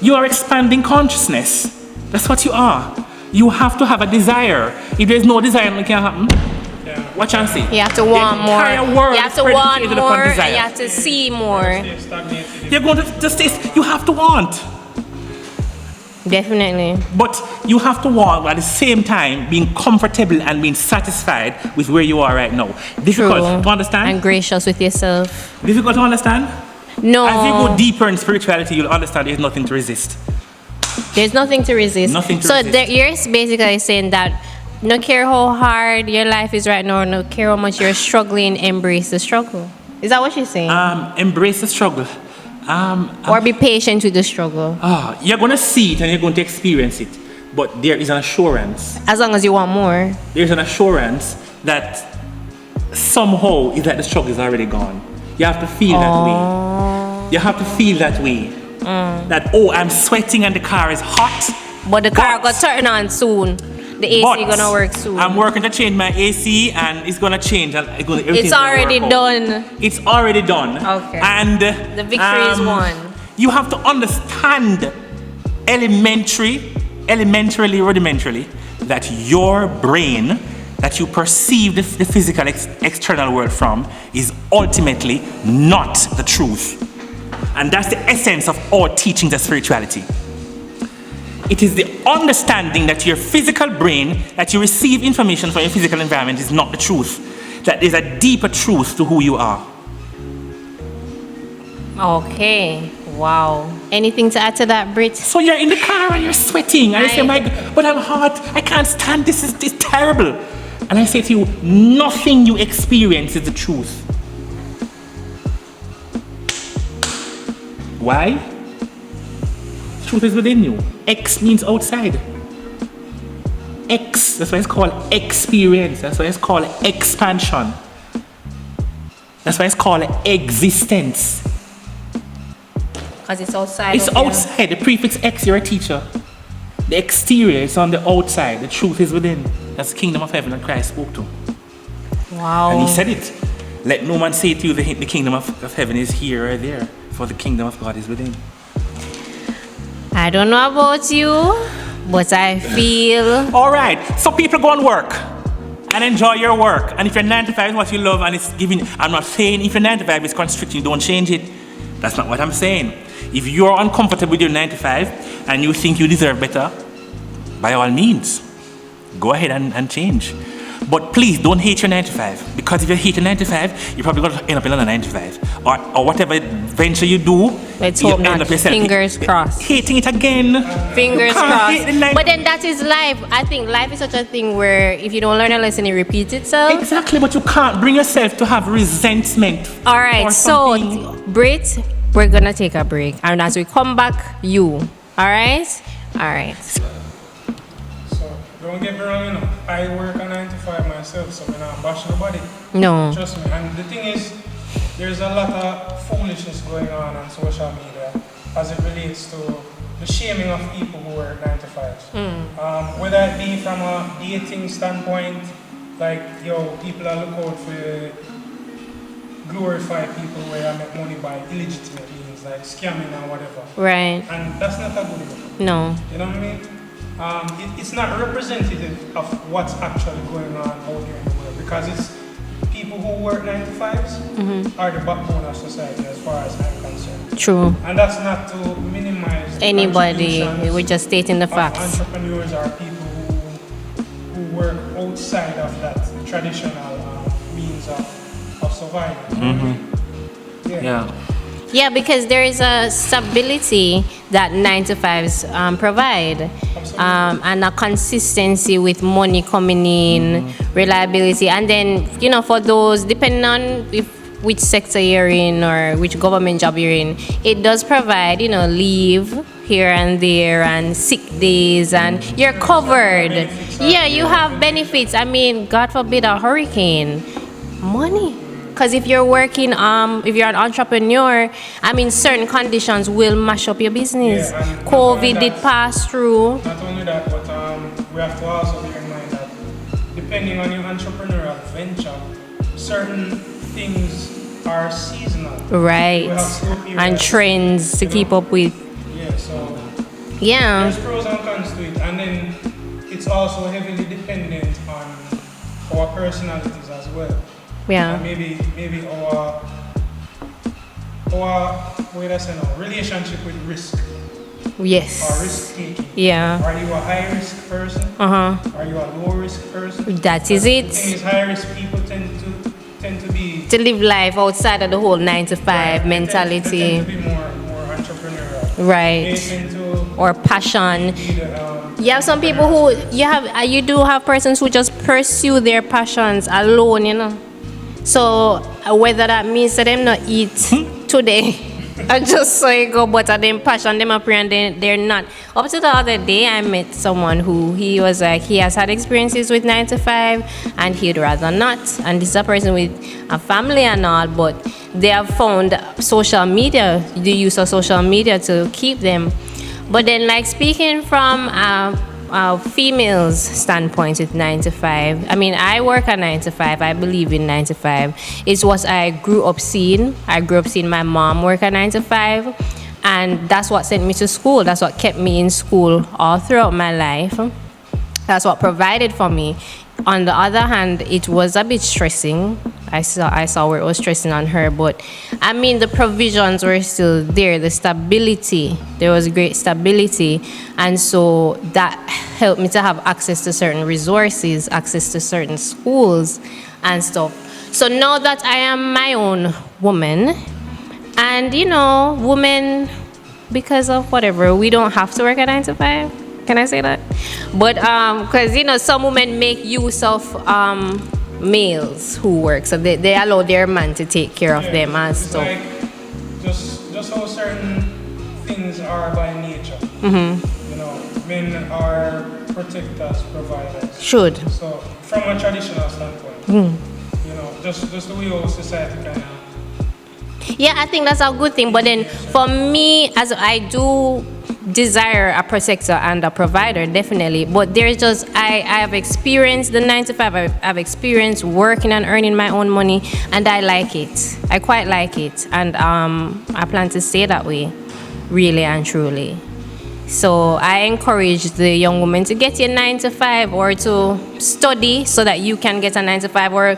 You are expanding consciousness. That's what you are. You have to have a desire. If there's no desire, it can't happen. Yeah. Watch and see. You have to want more. The entire world You have is to want predicated upon more, desire. and you have to see more. Stay stagnated. You're going to just taste. You have to want. Definitely. But you have to want at the same time being comfortable and being satisfied with where you are right now. Difficult True. to understand? And gracious with yourself. Difficult to understand? No. As you go deeper in spirituality, you'll understand there's nothing to resist. There's nothing to resist. Nothing to so resist. You're basically saying that no care how hard your life is right now, no care how much you're struggling, embrace the struggle. Is that what you're saying? Embrace the struggle. Or be patient with the struggle. You're going to see it and you're going to experience it. But there is an assurance. As long as you want more. There's an assurance that somehow is that the struggle is already gone. You have to feel that way. You have to feel that way. That, I'm sweating and the car is hot. But the car got turn on soon. The AC gonna work soon. I'm working to change my AC and it's gonna change. And It's already done. It's already done. Okay. And the victory is won. You have to understand rudimentarily, that your brain, that you perceive the physical external world from, is ultimately not the truth. And that's the essence of all teachings of spirituality. It is the understanding that your physical brain, that you receive information from your physical environment, is not the truth. That there's a deeper truth to who you are. Okay. Wow. Anything to add to that, Brit? So you're in the car and you're sweating. And I say, my God, but I'm hot. I can't stand this. It's terrible. And I say to you, nothing you experience is the truth. Why? Truth is within you. X means outside. X, that's why it's called experience. That's why it's called expansion. That's why it's called existence. Because it's outside. It's outside. The prefix X, you're a teacher. The exterior is on the outside. The truth is within. That's the kingdom of heaven that Christ spoke to. Wow. And he said it. Let no man say to you the kingdom of heaven is here or there, for the kingdom of God is within. I don't know about you, but I feel... All right. So people go and work and enjoy your work. And if your 9 to 5 is what you love and it's giving... I'm not saying if your 9 to 5 is constricting you, don't change it. That's not what I'm saying. If you're uncomfortable with your 9 to 5 and you think you deserve better, by all means, go ahead and change. But please don't hate your 9 to 5, because if you hate your 9 to 5, you're probably going to end up in another 9 to 5. Or whatever venture you do, let's hope not. Fingers crossed. Hating it again. Fingers crossed. But then that is life. I think life is such a thing where if you don't learn a lesson, it repeats itself. Exactly, but you can't bring yourself to have resentment. All right, so Brit, we're going to take a break. And as we come back, you. All right? All right. Don't get me wrong, you know, I work a 9 to 5 myself, so I'm not bashing nobody. No. Trust me. And the thing is, there's a lot of foolishness going on social media as it relates to the shaming of people who work 9 to 5. Whether it be from a dating standpoint, like, yo, people are look out for glorify people where I make money by illegitimate means, like scamming and whatever. Right. And that's not a good look. No. You know what I mean? It's not representative of what's actually going on out here in the world, because it's people who work 9 to 5s are the backbone of society as far as I'm concerned. True. And that's not to minimize the Anybody. contributions We're just stating the of facts. entrepreneurs or people who work outside of that traditional means of survival. Yeah. Yeah, because there is a stability that 9 to 5s provide, and a consistency with money coming in, reliability, and then for those depending on which sector you're in or which government job you're in, it does provide leave here and there and sick days, and you're covered. Yeah, you have benefits. I mean, God forbid a hurricane, money. Because if you're working, if you're an entrepreneur, I mean, certain conditions will mash up your business. Yeah, COVID did pass through. Not only that, but we have to also bear in mind that depending on your entrepreneurial venture, certain things are seasonal. Right. We have slow periods, And trends to keep up with. Yeah, so Yeah. there's pros and cons to it. And then it's also heavily dependent on our personalities as well. Yeah. And maybe our what I say now, relationship with risk or Yes. risk taking. Yeah. Are you a high risk person? Are you a low risk person? That is The it. thing is, high risk people tend to be To live life outside of the whole 9 to 5 They tend mentality. to be more entrepreneurial. Right. They tend to Or passion. be the, You have some people who you do have persons who just pursue their passions alone. So whether that means that them not eat today, I just so you go, but them passion them up here and they're not. Up to the other day, I met someone who he was like he has had experiences with 9 to 5, and he'd rather not. And this is a person with a family and all, but they have found social media, the use of social media to keep them. But then, like speaking from females' standpoint with 9 to 5, I mean, I work at 9 to 5. I believe in 9 to 5. It's what I grew up seeing. I grew up seeing my mom work at 9 to 5, and that's what sent me to school. That's what kept me in school all throughout my life. That's what provided for me. On the other hand, it was a bit stressing. I saw where it was stressing on her, but I mean, the provisions were still there, the stability, there was great stability, and so that helped me to have access to certain resources, access to certain schools and stuff. So now that I am my own woman, and women, because of whatever, we don't have to work at 9 to 5. Can I say that? But because some women make use of males who work, so they allow their man to take care of them and it's stuff. like just how certain things are by nature. Men are protectors, providers. Should. So from a traditional standpoint, just the way our society kind of. Yeah, I think that's a good thing. But then for me, as I do desire a protector and a provider, definitely. But there's just I have experienced the 9 to 5. I've experienced working and earning my own money, and I like it. I quite like it, and I plan to stay that way, really and truly. So I encourage the young women to get your 9 to 5 or to study so that you can get a 9 to 5 or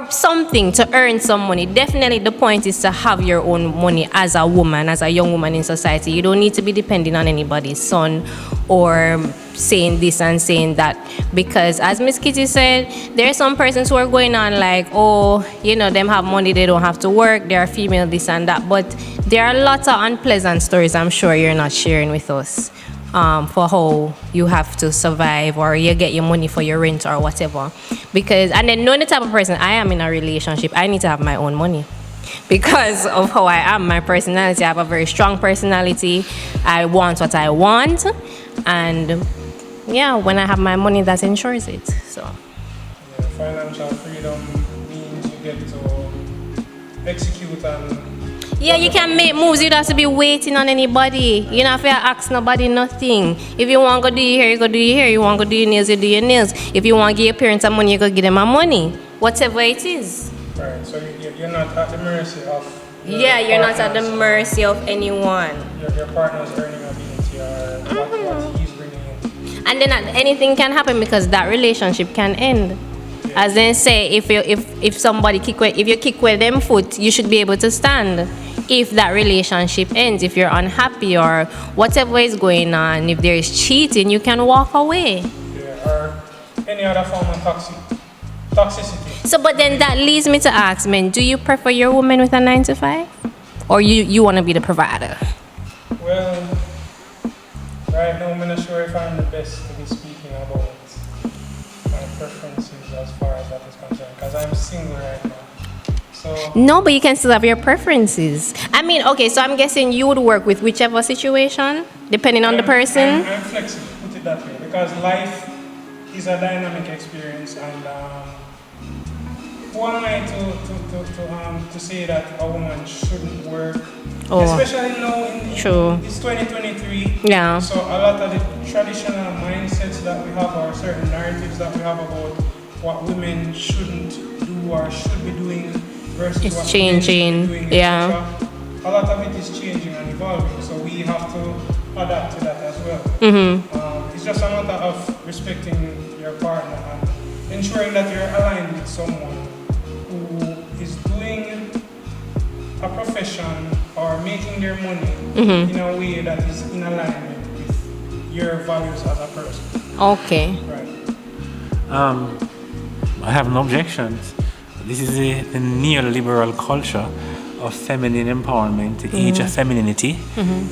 something to earn some money. Definitely the point is to have your own money as a woman, as a young woman in society. You don't need to be depending on anybody's son or saying this and saying that, because as Miss Kitty said, there are some persons who are going on like, them have money, they don't have to work, they are female, this and that. But there are lots of unpleasant stories I'm sure you're not sharing with us for how you have to survive or you get your money for your rent or whatever. And then knowing the type of person I am in a relationship, I need to have my own money. Because of how I am, my personality, I have a very strong personality. I want what I want, and when I have my money, that ensures it. So financial freedom means you get to execute and Yeah, you can make moves. You don't have to be waiting on anybody. You don't have to ask nobody nothing. If you want to go do your hair, you go do your hair. You want to go do your nails, you do your nails. If you want to give your parents some money, you go give them money. Whatever it is. Right, so you're not at the mercy of... Yeah, you're not at the mercy of anyone. Your partner's earning ability or what he's bringing in. And then anything can happen because that relationship can end. As they say, if somebody if you kick with them foot, you should be able to stand. If that relationship ends, if you're unhappy or whatever is going on, if there is cheating, you can walk away. Yeah, or any other form of toxicity. So, but then that leads me to ask, men, do you prefer your woman with a 9 to 5? Or you want to be the provider? Well, right now I'm not sure if I'm the best to be speaking about my preferences as far as that is concerned, because I'm single right now. So No, but you can still have your preferences. I mean, okay, so I'm guessing you would work with whichever situation, depending on the person. I'm flexible, put it that way, because life is a dynamic experience, and who am I to say that a woman shouldn't work? Oh, Especially now true. It's 2023. Yeah. So a lot of the traditional mindsets that we have, or certain narratives that we have about what women shouldn't do or should be doing versus It's what changing, men should be doing, yeah. etc. A lot of it is changing and evolving, so we have to adapt to that as well. It's just a matter of respecting your partner and ensuring that you're aligned with someone who is doing a profession or making their money in a way that is in alignment with your values as a person. Okay. Right. I have no objections. This is the neoliberal culture of feminine empowerment. The age of femininity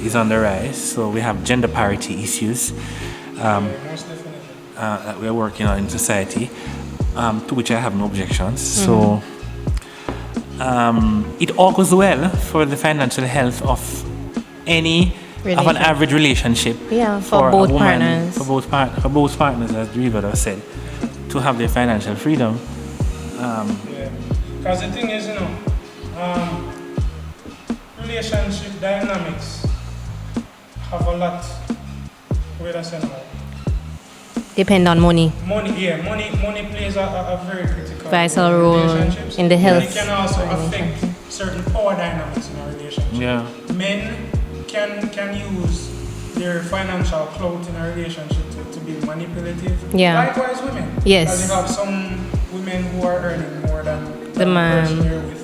is on the rise. So we have gender parity issues Most definitely. that we are working on in society, to which I have no objections. So it augurs well for the financial health of an average relationship. Yeah, for a both woman, partners. For both partners, as Reeba said, to have their financial freedom. Yeah. Because the thing is, relationship dynamics have a lot. Wait a second. Depend on money. Money plays a very critical Vital role in role relationships. in the health. And it can also affect certain power dynamics in a relationship. Yeah. Men can use their financial clout in a relationship to be manipulative. Yeah. Likewise, women. Yes. Because you have some women who are earning more than The man. person you're with.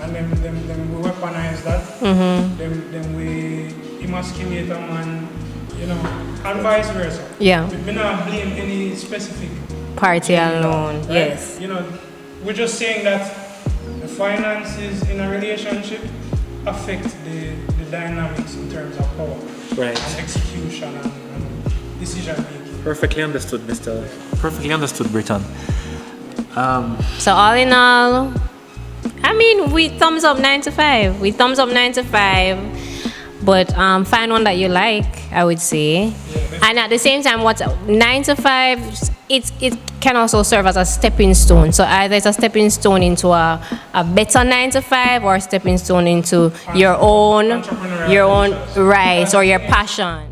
And then we weaponize that. Then we emasculate a man, and vice versa. Yeah. We not blame any specific Party gender, alone. right? Yes. We're just saying that the finances in a relationship affect the dynamics in terms of power. Right. And execution and decision making. Perfectly understood, Mr. Perfectly understood, Britton. So all in all, I mean, we thumbs up 9 to 5. We thumbs up 9 to 5. But find one that you like, I would say. And at the same time, 9 to 5, it can also serve as a stepping stone. So either it's a stepping stone into a better 9 to 5 or a stepping stone into your own right or your passion.